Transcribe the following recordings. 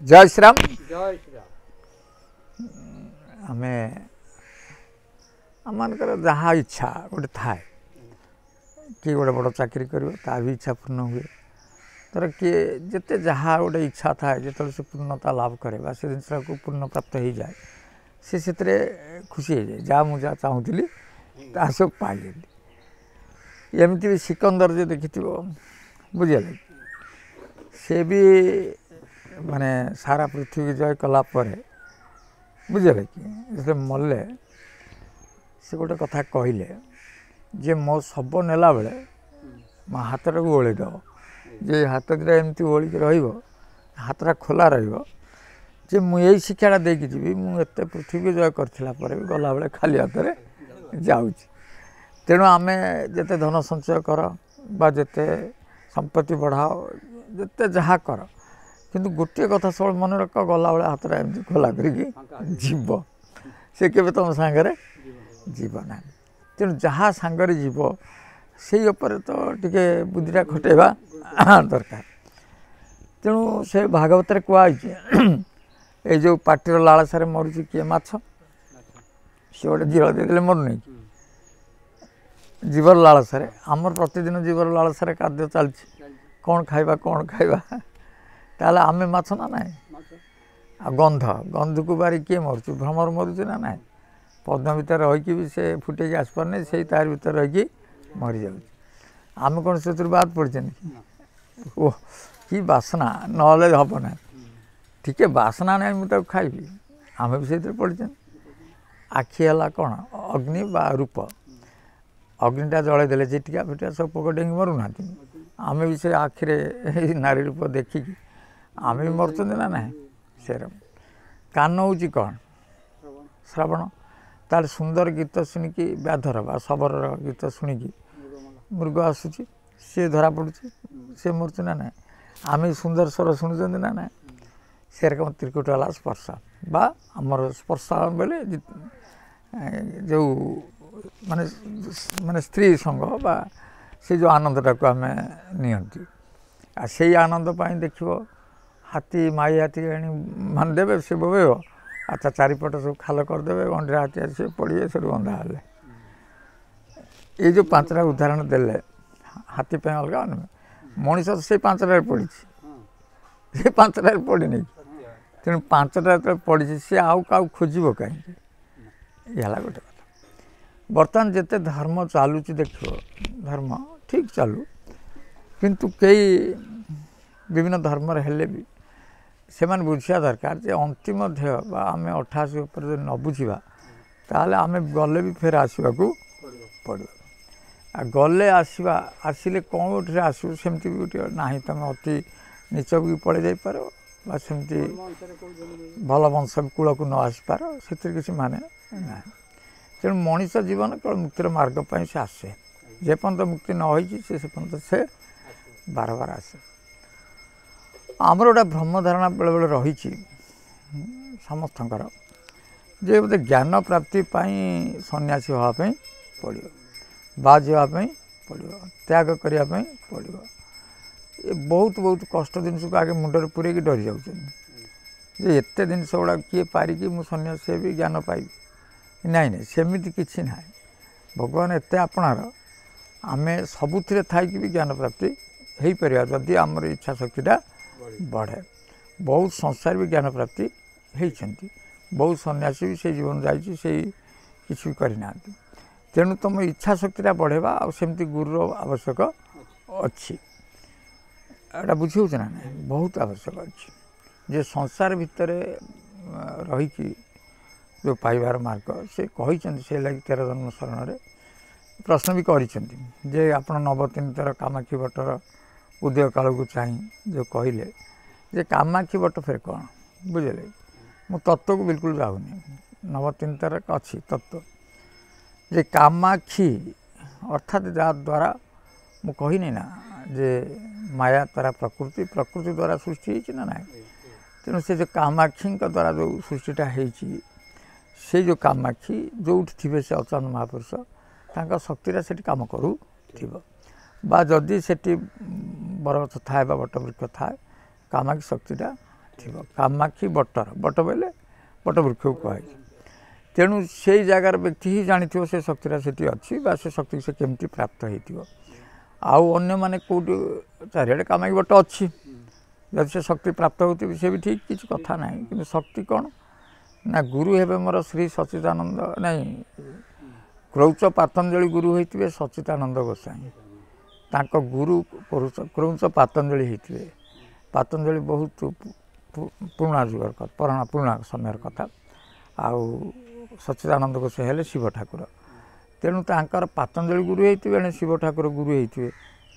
जय श्री राम। जय श्री राम। आमे आमर जहाँ इच्छा गोटे थाए किए गोटे बड़ चाकरी कर भी इच्छा पूर्ण हुए तर किए जिते जहाँ गोटे इच्छा थाए जो से पूर्णता लाभ करे से जिन को पूर्ण प्राप्त हो जाए से खुशी हो जाए जहाँ मुझे चाहूली ता सब पाइली एमती भी सिकंदर जो देखि बुझे से भी माने सारा पृथ्वी जय कला बुझे कि मल्ले से गोटे कथा कहले जे मो सब नेला बेले मो हाथटा को ओली दब जे हाथ दुटा एमती ओलिक हाथटा खोला जे मुझे शिक्षाटा देकी जी मुझे पृथ्वी जय करथिला परे भी गला बेले खाली हाथ में जाऊँ तेणु आमे जिते धन संचय कर बा जिते संपत्ति बढ़ाओ जिते जहाँ कर किंतु गोटे कथा सब मन रख गला बेले हाथटा एमती खोला करिकी जीव से केबे तुम सांगरे जीव ना तेणु जहाँ सांगरे जीव से उपर तो टिके बुद्धिटा खटेबा दरकार तेणु से भागवत कहुई ये जो पार्टीर लालसारे मरुची किए माछ सी गोटे जीव देदेले मरुनी जीवर लालसारे आमर प्रतिदिन जीवर लालसारे खाद्य चलती कौन खाइबा ताले आमे माछ ना ना आ गंध गंध को बारी किए मरुची भ्रमर मरुची ना ना पद्म भीतर रहीकि भी से फुटे आसपारनी से तार भीतर रहीकि मरी जाऊँ आम कौन से बाद पड़े ओह कि बासना नले हम ना टिके बासना ना मुझे खाइबी आम भी से पड़े आखि है कौन अग्नि बा रूप अग्निटा जल देले चिटिका फिटिका सब पोक डेंगी मरुना आम भी से आखिरे नारी रूप देखिकी आम भी मरुच ना ना से कान हूँ कौन श्रवण तार सुंदर गीत शुणिकी व्याधर बा शबर गीत शुणिकी मृग आसूची सी धरा पड़ू सी मरुच ना ना आम सुंदर स्वर शुणुंट ना ना से रकम त्रिकुट वाला स्पर्श बा आमर स्पर्श बेले जो माने माने स्त्री संग बा से जो आनंदटा को आम नियंती आ से आनंद देखो हाथी माई हाथी आनी मान देवे से बोबेब अच्छा चारिपट सब खाल करदे गंडे हाथी आस पड़े से बंधा हेले ये जो पांचटा उदाहरण देले हाथी पे अलग मनीष से पांचटा पड़ी से पांचटा पड़ी नहीं तेणु पांचटा जो पड़ी सी आउ का खोज कहीं ये गोटे कथा बर्तमान जिते धर्म चलुची देखो धर्म ठीक चलू किंतु कई विभिन्न धर्म हेले भी से बुझा दरकार जे अंतिम ध्येय आम 88 उपर जो न बुझा ताले आम गले भी फेर आसवा पड़ो आ गले आसवा आसिले कौन गोटे आसू सेमती भी गोटे ना तुम अति नीच भी पड़े जापर सेमती भल वंश कूल को न आसपार से किसी माने ना तेणु मनीष जीवन केवल मुक्तिर मार्ग पर से आसे जेपर्यंत मुक्ति न हो से पर्यंत से बार बार आसे आमर गोटे भ्रम धारणा बेले बेले रही समस्तकर जे बोधे ज्ञान प्राप्ति सन्यासी होगापी पड़ो बाज होगापी पड़ो त्याग करने पड़ो ये बहुत बहुत कष्ट जिनस को आगे मुंडर पूरे डरी जाऊँ एत जिनस गुड़ा किए पारिकी मु सन्यासी भी ज्ञान पाइबी नाई ना सेमती किसी ना भगवान एत आपणार आम सबुथ थी भी ज्ञान प्राप्ति हो पार जदि आमर इच्छा शक्तिटा बढ़े बहुत संसार भी ज्ञान प्राप्ति होती बहुत सन्यासी भी से जीवन जाइए किसी भी करना तेणु तुम इच्छा शक्तिटा बढ़ेवा आमती गुरुर आवश्यक अच्छी एटा बुझे ना बहुत आवश्यक अच्छी जे संसार भितर रहीकि जो पाइबार मार्ग से कहते से लगी 13 जन्म शरण प्रश्न भी कर आप नवतीन तर कामाक्षी भट्टर उदय काल को चाह जो कहले जे कामाक्षी भट्ट फिर कौन बुझे मु तत्व को बिल्कुल जाऊनी नवतीन तर अच्छी तत्व जे कामाक्षी अर्थात जद्वारा मु कहनी ना जे माया तारा प्रकृति प्रकृति द्वारा सृष्टि होना ना तेणु से जो कामाक्षी द्वारा जो सृष्टिटा होती से जो कामाक्षी जो थे से अचानक महापुरुष तांका शक्तिरा से काम करू बा जदि से बरगछ थाए बा बटवृक्ष थाए कामाक्षी शक्तिटा थिबो कामाक्षी बटर बट बोले बट वृक्ष को कहे तेणु से जगार व्यक्ति ही जानी से शक्तिटा सेठी अच्छी बा से शक्ति से केमती प्राप्त होइतिबो आउ अन्य माने कोठी चारिआडे कामाक्षी बट अच्छी जब से शक्ति प्राप्त होती से भी ठीक किसी कथा ना कि शक्ति कौन ना गुरु हेबे मोर श्री सच्चिदानंद नहीं क्रौच पातंजलि गुरु होइतिबे सच्चिदानंद गोसाई तांको गुरु क्रौच पातंजलि होइतिबे पातंजलि बहुत पुराणा जुगर पुराणा समय कथा आउ सच्चिदानंद गोसाई हेले शिव ठाकुर तेणु तांकर पातंजलि गुरु होइतिबे शिव ठाकुर गुरु होइतिबे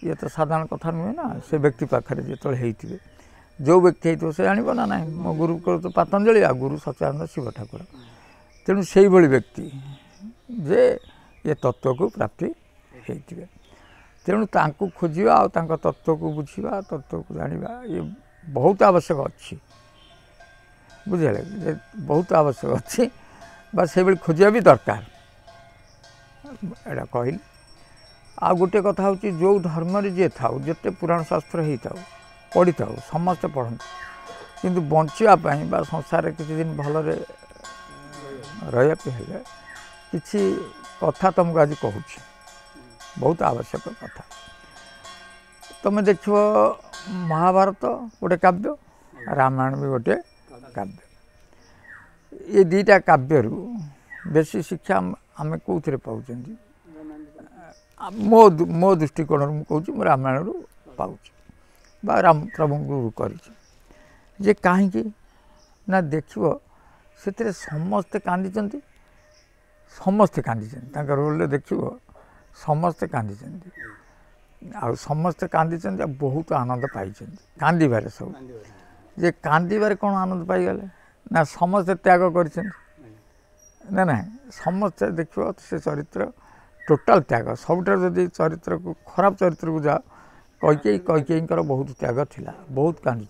ये तो साधारण कथा नुहे ना से व्यक्ति पाखे जो होइतिबे जो व्यक्ति होइतिबे से जानिबो ना नहीं मो गुरु क्रौच पातंजलि आ गुरु सच्चिदानंद शिव ठाकुर तेणु सेही भली व्यक्ति जे ये तत्व को प्राप्ति होइतिबे तेणु तांको खोजिबा आ तांको तत्व को बुझिबा तत्व को जानिबा ये बहुत आवश्यक अच्छी बुझिले जे बहुत आवश्यक अच्छी बा से भली खोजिबा भी दरकार एटा कहली आ गोटे कथा हूँ जो धर्म जी था जिते पुराण शास्त्र होता पढ़ी था समस्ते पढ़ते किंतु बचापी संसार किसी दिन भल रही किसी कथा तुमको आज कहूँ बहुत आवश्यक कथा तुम देख महाभारत गोटे काव्य रामायण भी गोटे काव्य ये दीटा काव्य बेसी शिक्षा आम कौन पाँच मो दृष्टिकोण मुझे कहूँ रामायण पाँच राम प्रभु करे कहीं ना देख से समस्ते कांदी समस्ते कांदी रोल देख समस्ते कांदी समस्ते कांदी बहुत आनंद पाई कांदार सब जे कांदार कौन आनंद पाईगले ना समस्ते त्याग कर ना ना समस्ते देख से चरित्र टोटाल त्याग सबुठार जदि चरित्र को खराब चरित्र को जा कैकेयी बहुत त्याग थिला बहुत कांदी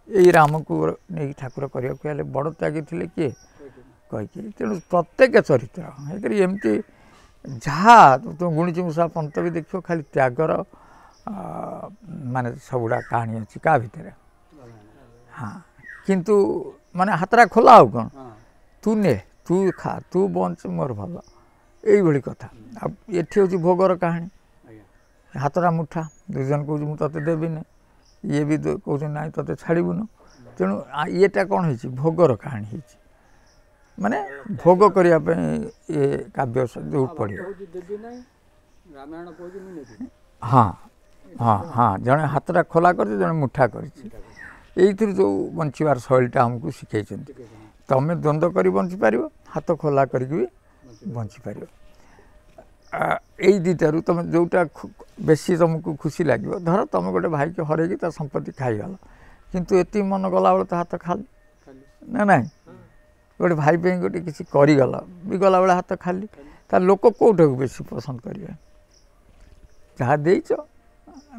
यही राम को नहीं ठाकुर करने बड़ त्यागी थे किए कैकेयी तेणु प्रत्येक चरित्र एमती जहाँ तुम गुणिची मूषा पंत भी देख खाली त्यागर माने सबुड़ा कहानी अच्छी क्या भितर हाँ किंतु माने हाथरा खोला हो कौन तू ने तू खा तू बंच मोर भल यही कथा ये हूँ भोगर कहानी हाथरा मुठा दुजन कौन मुझे देवी ना ये भी कौन ना ते छाड़बुन तेणु येटा कौन हो भोगर कहानी हो माने भोग करने ये काव्य जो पढ़े हाँ हाँ हाँ जड़े हाथटा खोला कर जड़े मुठा कर जो बंचार शैलीटा आमको शिखई तुम द्वंद्व कर बंची पार हाथ खोला करके भी बंची पार यही दुटारू तुम जोटा बेसी तुमको खुशी लगे धर तुम गोटे भाई के हरैकी तो संपत्ति खाईगल किंतु ये मन गला बेले तो हाथ खाली ना ना गोटे भाई पे गोटे किसी करगला भी गला बेले हाथ खाली तो लोक कौटा को बेसी पसंद करेंगे जहाँ देच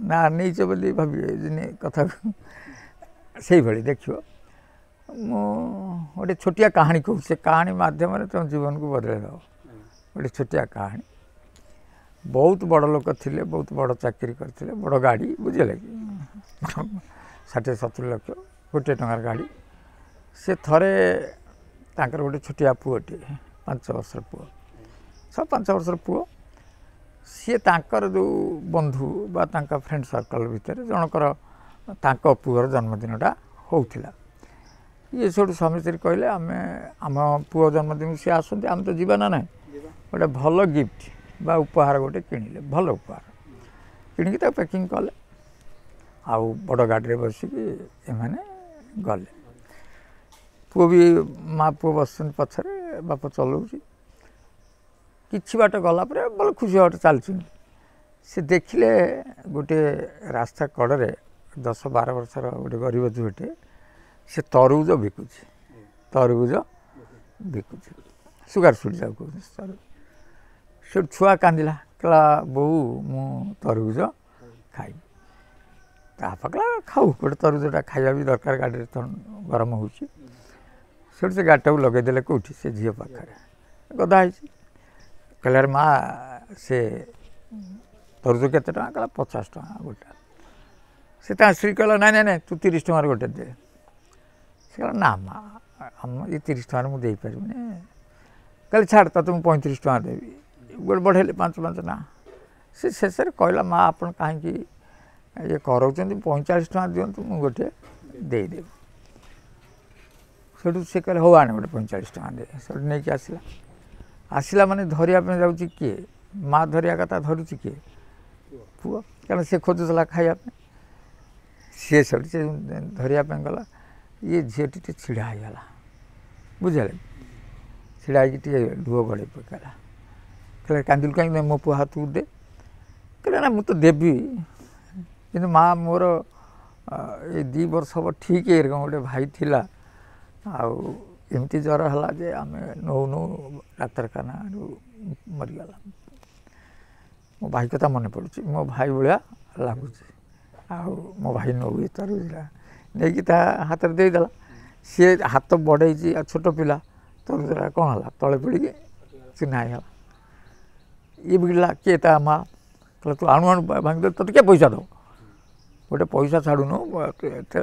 ना नहीं बोली भावे कथा से भाई देख गोटे छोटिया कहानी कहूँ से कहानी मध्यम तुम जीवन को बदल दो गोटे छोटिया कहानी बहुत बड़ लोक थे बहुत बड़ चाकरी करते बड़ गाड़ी बुझे कि 60-70 लाख गोटे टंकार गाड़ी से थरे तांकर गोटे छोटिया पुओटे 5 वर्षर पुओ 5 वर्षर पुओ सी तांकर जो बंधु बा तांका फ्रेंड सर्कल भितर जनकर तांको पुअर जन्मदिनटा होउथिला ये सब स्वामी स्त्री कहले आम पुओ जन्मदिन सी आसते आम तो जीवा ना ना गोटे भल गिफ्ट बा उपहार गोटे किणिले भल उपहार किणिकी ताको पैकिंग कले आउ बड़ गाड़ी में बसिकी एमाने गले पुओ भी माँ पुओ बस पछरे बाप चलाऊँगी किछि बाट गला पर भल खुशी बाट चलती से देखिले गोटे रास्ता कड़े 10-12 वर्षर गोटे गरीब झुटे से तरबुज बिकुची तरबुज बिकुची सुगार सुड़ी जाऊ कहूँ से छुआ कांदिला कहला बो मु तरबुज खाई कहला खाऊ गोटे तरबुजटा खाଇବା भी दरकार गाड़ी गरम हो से गाड़ीटा को लगेदेले कौटी से झील पाखे गदा है कहला माँ से तरबुज केते टका कहला 50 टका गोटा से स्त्री कहला ना ना तू 30 टकार गोटे दे ସେ କହିଲା ନା ମା ଆମ ଏ 30 ଟଙ୍କାରେ ମୁଁ ଦେଇପାରିବିନି। କହିଲେ ଛାଡ଼ ତତେ ମୁଁ 35 ଟଙ୍କା ଦେବି। ଗୋଟେ ବଢ଼େଇଲେ 5 ନା ସେ ଶେଷରେ କହିଲା ମା ଆପଣ କାହିଁକି ଇଏ କରାଉଛନ୍ତି 45 ଟଙ୍କା ଦିଅନ୍ତୁ ମୁଁ ଗୋଟେ ଦେଇଦେବି। ସେଠୁ ସେ କହିଲେ ହଉ ଆଣେ ଗୋଟେ 45 ଟଙ୍କା ଦେ। ସେଠୁ ନେଇକି ଆସିଲା ମାନେ ଧରିବା ପାଇଁ ଯାଉଛି କିଏ? ମା ଧରିବା କଥା ଧରୁଛି କିଏ? ପୁଅ। କାରଣ ସେ ଖୋଜୁଥିଲା ଖାଇବା ପାଇଁ। ସିଏ ସେଠୁ ସେ ଧରିବା ପାଇଁ ଗଲା। ଇଏ ଝିଅଟି ଟିକେ ଛିଡ଼ା ହେଇଗଲା ବୁଝିଲେ। ଛିଡ଼ା ହେଇକି ଟିକେ ଲୁହ ଗଳେଇ ପକାଇଲା। କହିଲେ କାନ୍ଦିଲୁ କାହିଁକି? ମୋ ପୁଅ ହାତକୁ ଦେ। କହିଲେ ନା ମୁଁ ତ ଦେବି କିନ୍ତୁ ମା ମୋର ଏଇ 2 ବର୍ଷ ହେବ ଠିକ୍ ଏରକମ ଗୋଟେ ଭାଇ ଥିଲା ଆଉ ଏମିତି ଜ୍ୱର ହେଲା ଯେ ଆମେ ନଉନୁ ଡାକ୍ତରଖାନାରୁ ମରିଗଲା। ମୋ ଭାଇ କଥା ମନେ ପଡ଼ୁଛି। ମୋ ଭାଇ ଭଳିଆ ଲାଗୁଛି ଆଉ ମୋ ଭାଇ ନଉ ତରଭୁଜଟା ନେଇକି ତା ହାତରେ ଦେଇଦେଲା। ସିଏ ହାତ ବଢ଼େଇଛି ଆଉ ଛୋଟ ପିଲା ତରଭୁଜଟା କ'ଣ ହେଲା ତଳେ ପଡ଼ିକି ଚିହ୍ନା ହେଇଗଲା। ଇଏ ବିଗିଲା କିଏ ତା ମା କହିଲା ତୁ ଆଣୁ ଭାଙ୍ଗିଦେଲୁ ତୋତେ କିଏ ପଇସା ଦେବ? ଗୋଟେ ପଇସା ଛାଡ଼ୁନୁ ଏତେ।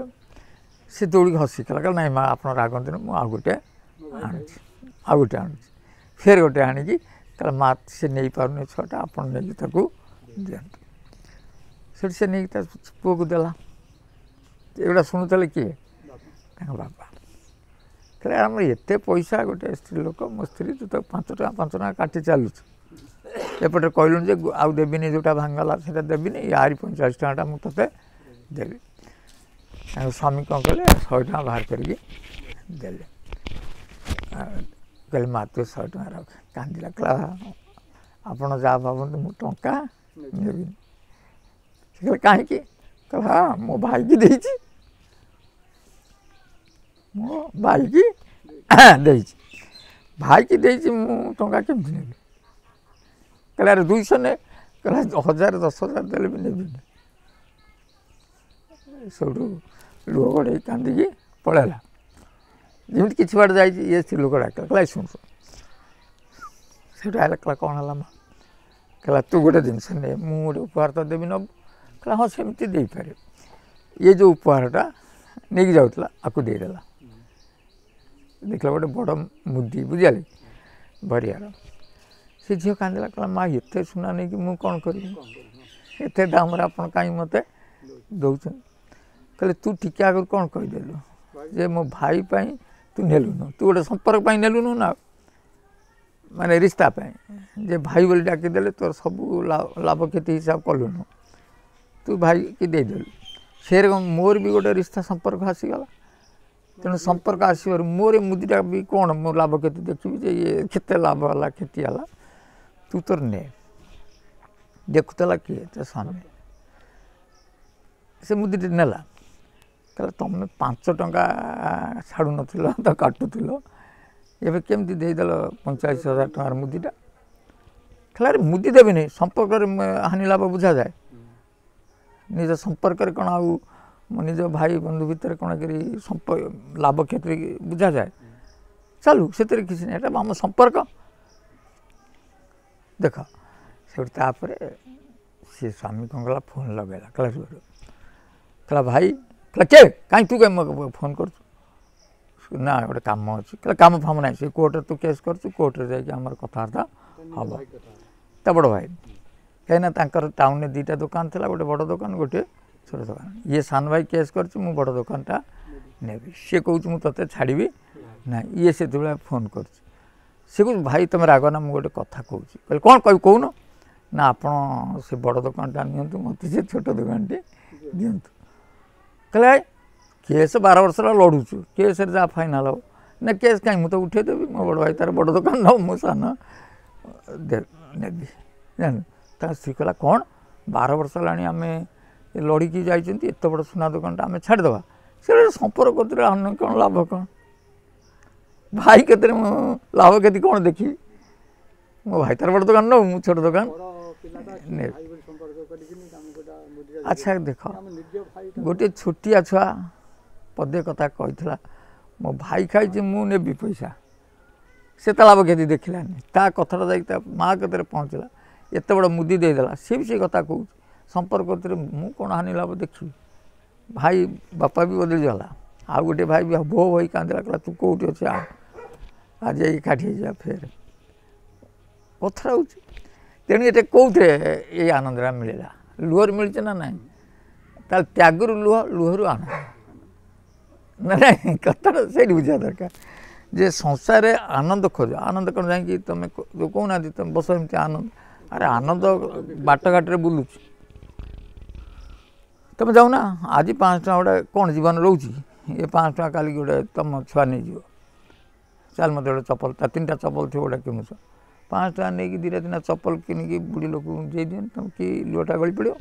ସେ ଦୌଡ଼ିକି ହସିକଲା କହିଲା ନାଇଁ ମା ଆପଣ ରାଗନ୍ତୁନି ମୁଁ ଆଉ ଗୋଟେ ଆଣୁଛି। ଫେର ଗୋଟେ ଆଣିକି କହିଲା ମା ସେ ନେଇପାରୁନି ଛୁଆଟା ଆପଣ ନେଇକି ତାକୁ ଦିଅନ୍ତୁ। ସେଠି ସେ ନେଇକି ତା ପୁଅକୁ ଦେଲା। ଏଗୁଡ଼ା ଶୁଣୁଥିଲେ କିଏ? ତାଙ୍କ ବାପା। କହିଲେ ଆମର ଏତେ ପଇସା ଗୋଟେ ସ୍ତ୍ରୀ ଲୋକ ମୋ ସ୍ତ୍ରୀ ତୁ ତାକୁ 5 ଟଙ୍କା କାଟି ଚାଲୁଛୁ। ଏପଟେ କହିଲୁଣି ଯେ ଆଉ ଦେବିନି ଯେଉଁଟା ଭାଙ୍ଗିଗଲା ସେଇଟା ଦେବିନି ଆରି 45 ଟଙ୍କାଟା ମୁଁ ତୋତେ ଦେବି। ତାଙ୍କ ସ୍ୱାମୀ କ'ଣ କଲେ 100 ଟଙ୍କା ବାହାର କରିକି ଦେଲେ। କହିଲେ ମା ତୁ 100 ଟଙ୍କା ରଖ। କାନ୍ଦିଲା କହିଲା ଆପଣ ଯାହା ଭାବନ୍ତୁ ମୁଁ ଟଙ୍କା ନେବିନି। ସେ କହିଲେ କାହିଁକି? କହିଲା ହଁ ମୋ ଭାଇକି ଦେଇଛି। ମୋ ଭାଇକି ଦେଇଛି। ଭାଇକି ଦେଇଛି ମୁଁ ଟଙ୍କା କେମିତି ନେବି? କହିଲା ଆରେ 200 ନେ। କହିଲା 1000 10,000 ଦେଲେ ବି ନେବିନି। ସେଠୁ ଲୁହ ଗଡ଼େଇ କାନ୍ଦିକି ପଳେଇଲା। ଯେମିତି କିଛି ବାଟ ଯାଇଛି ଇଏ ସ୍ତ୍ରୀ ଲୋକ ଡାକିଲା କହିଲା ଶୁଣ ସେଠୁ ଆଇଲା କହିଲା କ'ଣ ହେଲା ମା? କହିଲା ତୁ ଗୋଟେ ଜିନିଷ ନେ ମୁଁ ଗୋଟେ ଉପହାର ତ ଦେବି ନେବୁ। କହିଲା ହଁ ସେମିତି ଦେଇପାରିବ। ଇଏ ଯେଉଁ ଉପହାରଟା ନେଇକି ଯାଉଥିଲା ଆକୁ ଦେଇଦେଲା। ଦେଖିଲା ଗୋଟେ ବଡ଼ ମୁଦି ବୁଝିଲେ ବରିଆର। ସେ ଝିଅ କାନ୍ଦିଲା କହିଲା ମା ଏତେ ସୁନା ନେଇକି ମୁଁ କ'ଣ କରିବି? ଏତେ ଦାମରେ ଆପଣ କାହିଁକି ମୋତେ ଦେଉଛନ୍ତି? କହିଲେ ତୁ ଟିକେ ଆଗରୁ କ'ଣ କହିଦେଲୁ ଯେ ମୋ ଭାଇ ପାଇଁ ତୁ ନେଲୁନୁ। ତୁ ଗୋଟେ ସମ୍ପର୍କ ପାଇଁ ନେଲୁନୁ ନା ମାନେ ରିସ୍ତା ପାଇଁ ଯେ ଭାଇ ବୋଲି ଡାକିଦେଲେ ତୋର ସବୁ ଲାଭ କ୍ଷତି ହିସାବ କଲୁନୁ। ତୁ ଭାଇକି ଦେଇଦେଲୁ। ସେରକମ ମୋର ବି ଗୋଟେ ରିସ୍ତା ସମ୍ପର୍କ ଆସିଗଲା। ତେଣୁ ସମ୍ପର୍କ ଆସିବାରୁ ମୋର ମୁଦିଟା ବି କ'ଣ ମୋ ଲାଭ କ୍ଷତି ଦେଖିବି ଯେ ଇଏ କେତେ ଲାଭ ହେଲା କ୍ଷତି ହେଲା। ତୁ ତୋର ନେ। ଦେଖୁଥିଲା କିଏ? ତା ସ୍ୱାମୀ। ସେ ମୁଦିଟି ନେଲା। କହିଲା ତମେ 5 ଟଙ୍କା ଛାଡ଼ୁନଥିଲ ତ କାଟୁଥିଲ ଏବେ କେମିତି ଦେଇଦେଲ 45,000 ଟଙ୍କାର ମୁଦିଟା? କହିଲା ଆରେ ମୁଦି ଦେବିନି ସମ୍ପର୍କରେ ହାନି ଲାଭ ବୁଝାଯାଏ। ନିଜ ସମ୍ପର୍କରେ କ'ଣ ଆଉ ନିଜ ଭାଇ ବନ୍ଧୁ ଭିତରେ କ'ଣ କରି ଲାଭ କ୍ଷତି ବୁଝାଯାଏ? ଚାଲୁ ସେଥିରେ କିଛି ନାହିଁ। ଏଇଟା ଆମ ସମ୍ପର୍କ। ଦେଖ ସେଠୁ ତାପରେ ସେ ସ୍ୱାମୀ କ'ଣ କଲା ଫୋନ୍ ଲଗାଇଲା। କହିଲା ଭାଇ। କହିଲା କିଏ? କାହିଁ ତୁ ଫୋନ୍ କରୁଛୁ? ନା ଗୋଟେ କାମ ଅଛି। କହିଲା କାମ ଫାମ ନାହିଁ। ସେ କୋର୍ଟରେ ତୁ କେସ୍ କରୁଛୁ କୋର୍ଟରେ ଯାଇକି ଆମର କଥାବାର୍ତ୍ତା ହେବ। ତା ବଡ଼ ଭାଇ। କାହିଁକିନା ତାଙ୍କର ଟାଉନରେ 2ଟା ଦୋକାନ ଥିଲା ଗୋଟେ ବଡ଼ ଦୋକାନ ଗୋଟେ ଛୋଟ ଦୋକାନ। ଇଏ ସାନ ଭାଇ କେସ୍ କରିଛି ମୁଁ ବଡ଼ ଦୋକାନଟା ନେବି। ସିଏ କହୁଛି ମୁଁ ତୋତେ ଛାଡ଼ିବି ନାହିଁ। ଇଏ ସେତେବେଳେ ଫୋନ୍ କରୁଛି। ସେ କହୁଛି ଭାଇ ତୁମେ ରାଗ ନା ମୁଁ ଗୋଟେ କଥା କହୁଛି। କହିଲେ କ'ଣ କହିବି କହୁନ? ନା ଆପଣ ସେ ବଡ଼ ଦୋକାନଟା ନିଅନ୍ତୁ ମୋତେ ସେ ଛୋଟ ଦୋକାନଟି ଦିଅନ୍ତୁ। କହିଲେ କେସ୍ 12 ବର୍ଷ ହେଲା ଲଢ଼ୁଛୁ କେସ୍ରେ ଯାହା ଫାଇନାଲ୍ ହେବ। ନା କେସ୍ କାହିଁ ମୁଁ ତ ଉଠେଇଦେବି। ମୋ ବଡ଼ ଭାଇ ତାର ବଡ଼ ଦୋକାନ ନେବ ମୁଁ ସାନ ନେବି ଜାଣିଲୁ। ତା ସ୍ତ୍ରୀ କହିଲା କ'ଣ 12 ବର୍ଷ ହେଲାଣି ଆମେ ଲଢ଼ିକି ଯାଇଛନ୍ତି ଏତେ ବଡ଼ ସୁନା ଦୋକାନଟା ଆମେ ଛାଡ଼ିଦେବା? ସେଟା ସମ୍ପର୍କ କତିରେ ଅନ୍ୟ କ'ଣ ଲାଭ କ'ଣ? ଭାଇ କେତେରେ ମୁଁ ଲାଭ କ୍ଷତି କ'ଣ ଦେଖିବି? ମୋ ଭାଇ ତାର ବଡ଼ ଦୋକାନ ନେଉ ମୁଁ ଛୋଟ ଦୋକାନ ନେବି। ଆଚ୍ଛା ଦେଖ ଗୋଟେ ଛୋଟିଆ ଛୁଆ ପଦେ କଥା କହିଥିଲା ମୋ ଭାଇ ଖାଇଛି ମୁଁ ନେବି ପଇସା। ସେ ତା ଲାଭ କ୍ଷତି ଦେଖିଲାନି। ତା କଥାଟା ଯାଇକି ତା ମା କତିରେ ପହଞ୍ଚିଲା। ଏତେ ବଡ଼ ମୁଦି ଦେଇଦେଲା। ସିଏ ବି ସେ କଥା କହୁଛି ସମ୍ପର୍କ କତିରେ ମୁଁ କ'ଣ ହାନି ଲାଭ ଦେଖିବି? ଭାଇ ବାପା ବି ବଦଳିଗଲା। ଆଉ ଗୋଟେ ଭାଇ ବି ବୋ ହୋଇ କାନ୍ଦିଲା କହିଲା ତୁ କେଉଁଠି ଅଛି ଆଜି ଏକାଠି ହେଇଯିବା ଫେର କଥା ହେଉଛି। ତେଣୁ ଏଟା କେଉଁଥିରେ ଏଇ ଆନନ୍ଦଟା ମିଳିଲା? ଲୁହରୁ ମିଳିଛି ନା ନାହିଁ? ତାହେଲେ ତ୍ୟାଗରୁ ଲୁହ, ଲୁହରୁ ଆନନ୍ଦ ନା ନାହିଁ? କଥାଟା ସେଇଠି ବୁଝିବା ଦରକାର ଯେ ସଂସାରରେ ଆନନ୍ଦ ଖୋଜ। ଆନନ୍ଦ କ'ଣ ଯାଇକି ତୁମେ ଯେଉଁ କହୁନାହାନ୍ତି ତୁମେ ବସ ଏମିତି ଆନନ୍ଦ, ଆରେ ଆନନ୍ଦ ବାଟଘାଟରେ ବୁଲୁଛି, ତୁମେ ଯାଉନା ଆଜି 5 ଟଙ୍କା ଗୋଟେ କ'ଣ ଜୀବନ ରହୁଛି? ଏ 5 ଟଙ୍କା କାଲିକି ଗୋଟେ ତୁମ ଛୁଆ ନେଇଯିବ, ଚାଲ ମୋତେ ଗୋଟେ ଚପଲ, ତା 3ଟା ଚପଲ ଥିବ ଗୋଟେ କିଣୁଛ, 5 ଟଙ୍କା ନେଇକି ଦିଟା ଦିନ ଚପଲ କିଣିକି ବୁଢ଼ୀ ଲୋକଙ୍କୁ ଦେଇ ଦିଅନ୍ତି, ତୁମେ କି ଲୁହଟା ଗଳି ପଡ଼ିବ?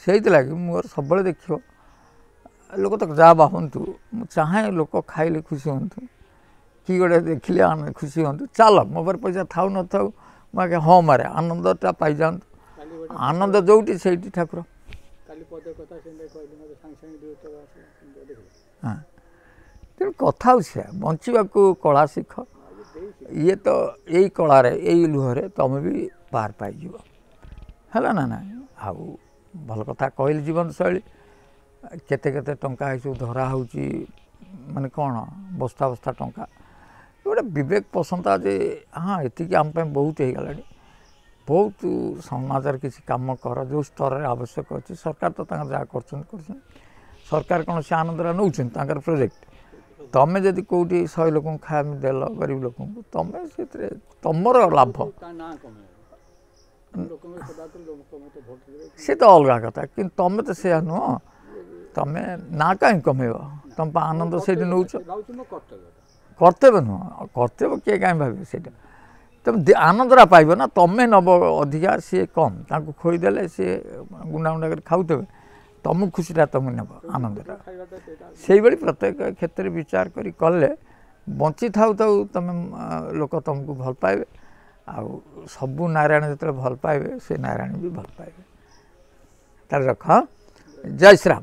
ସେଇଥିଲାଗି ମୋର ସବୁବେଳେ ଦେଖିବ ଲୋକ ତ ଯାହା ଭାବନ୍ତୁ, ମୁଁ ଚାହେଁ ଲୋକ ଖାଇଲେ ଖୁସି ହୁଅନ୍ତୁ, କି ଗୋଟେ ଦେଖିଲେ ଖୁସି ହୁଅନ୍ତୁ, ଚାଲ ମୋ ପାଖରେ ପଇସା ଥାଉ ନଥାଉ ମୁଁ ଆଜ୍ଞା ହଁ ମାରେ, ଆନନ୍ଦଟା ପାଇଯାଆନ୍ତୁ। ଆନନ୍ଦ ଯୋଉଠି ସେଇଠି ଠାକୁର। ତେଣୁ କଥା ହେଉଛି ସେୟା, ବଞ୍ଚିବାକୁ କଳା ଶିଖ। ଇଏ ତ ଏଇ କଳାରେ ଏଇ ଲୁହରେ ତୁମେ ବି ପାର ପାଇଯିବ, ହେଲା ନା ନାହିଁ? ଆଉ ଭଲ କଥା କହିଲେ ଜୀବନଶୈଳୀ, କେତେ କେତେ ଟଙ୍କା ଏସବୁ ଧରା ହେଉଛି, ମାନେ କ'ଣ ବସ୍ତା ବସ୍ତା ଟଙ୍କା, ଗୋଟେ ବିବେକ ପସନ୍ଦ ଯେ ହଁ ଏତିକି ଆମ ପାଇଁ ବହୁତ ହେଇଗଲାଣି, ବହୁତ ସମାଜରେ କିଛି କାମ କର ଯେଉଁ ସ୍ତରରେ ଆବଶ୍ୟକ ଅଛି। ସରକାର ତ ତାଙ୍କର ଯାହା କରୁଛନ୍ତି, ସରକାର କ'ଣ ସେ ଆନନ୍ଦଟା ନେଉଛନ୍ତି ତାଙ୍କର ପ୍ରୋଜେକ୍ଟ। ତୁମେ ଯଦି କେଉଁଠି 100 ଲୋକଙ୍କୁ ଖାଇବା ଦେଲ, ଗରିବ ଲୋକଙ୍କୁ, ତୁମେ ସେଥିରେ ତୁମର ଲାଭ, ସେ ତ ଅଲଗା କଥା, କିନ୍ତୁ ତୁମେ ତ ସେୟା ନୁହଁ। ତୁମେ ନା କାହିଁ କମେଇବ, ତୁମ ପାଇଁ ଆନନ୍ଦ ସେଇଠି ନେଉଛ, କର୍ତ୍ତବ୍ୟ ନୁହଁ, କର୍ତ୍ତବ୍ୟ କିଏ କାହିଁ ଭାବିବ? ସେଇଟା ତୁମେ ଆନନ୍ଦଟା ପାଇବ ନା, ତୁମେ ନେବ ଅଧିକା, ସିଏ କମ୍, ତାଙ୍କୁ ଖୋଇଦେଲେ ସିଏ ଗୁଣ୍ଡା ଗୁଣ୍ଡା କରି ଖାଉଥିବେ, ତୁମକୁ ଖୁସିଟା ତୁମେ ନେବ, ଆନନ୍ଦଟା। ସେଇଭଳି ପ୍ରତ୍ୟେକ କ୍ଷେତ୍ରରେ ବିଚାର କରି କଲେ ବଞ୍ଚିଥାଉ ଥାଉ ତୁମେ ଲୋକ ତୁମକୁ ଭଲ ପାଇବେ, ଆଉ ସବୁ ନାରାୟଣ ଯେତେବେଳେ ଭଲ ପାଇବେ ସେ ନାରାୟଣ ବି ଭଲ ପାଇବେ। ତାହେଲେ ରଖ, ଜୟ ଶ୍ରୀରାମ।